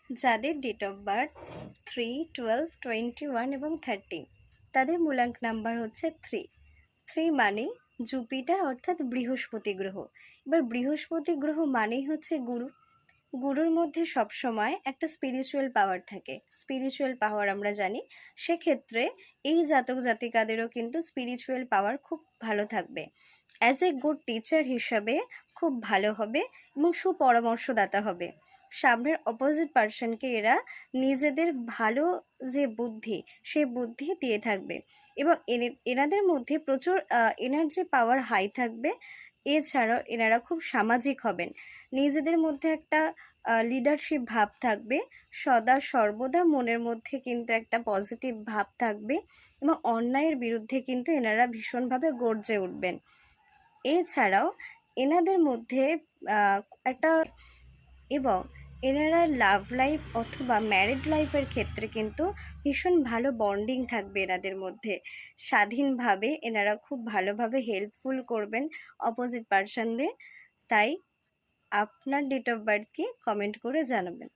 যাদের date of birth 3, 12, 21 এবং 30, তাদের মূলাঙ্ক নাম্বার হচ্ছে 3। 3 মানে জুপিটার অর্থাৎ বৃহস্পতি গ্রহ। এবার বৃহস্পতি গ্রহ মানেই হচ্ছে গুরু। গুরুর মধ্যে সবসময় একটা স্পিরিচুয়াল পাওয়ার থাকে। স্পিরিচুয়াল পাওয়ার আমরা জানি, সেক্ষেত্রে এই জাতক জাতিকাদেরও কিন্তু স্পিরিচুয়াল পাওয়ার খুব ভালো থাকবে। অ্যাজ এ গুড টিচার হিসাবে খুব ভালো হবে এবং সুপরামর্শদাতা হবে। সামনের অপোজিট পার্সনকে এরা নিজেদের ভালো যে বুদ্ধি, সেই বুদ্ধি দিয়ে থাকবে এবং এনাদের মধ্যে প্রচুর এনার্জি পাওয়ার হাই থাকবে। এছাড়াও এনারা খুব সামাজিক হবেন। নিজেদের মধ্যে একটা লিডারশিপ ভাব থাকবে। সদা সর্বদা মনের মধ্যে কিন্তু একটা পজিটিভ ভাব থাকবে এবং অন্যায়ের বিরুদ্ধে কিন্তু এনারা ভীষণভাবে গর্জে উঠবেন। এছাড়াও এনাদের মধ্যে একটা এবং এনারা লাভ লাইফ অথবা ম্যারিড লাইফের ক্ষেত্রে কিন্তু ভীষণ ভালো বন্ডিং থাকবে এনাদের মধ্যে। স্বাধীনভাবে এনারা খুব ভালোভাবে হেল্পফুল করবেন অপোজিট পার্সনদের। তাই আপনার ডেট অফ বার্থ কি কমেন্ট করে জানাবেন।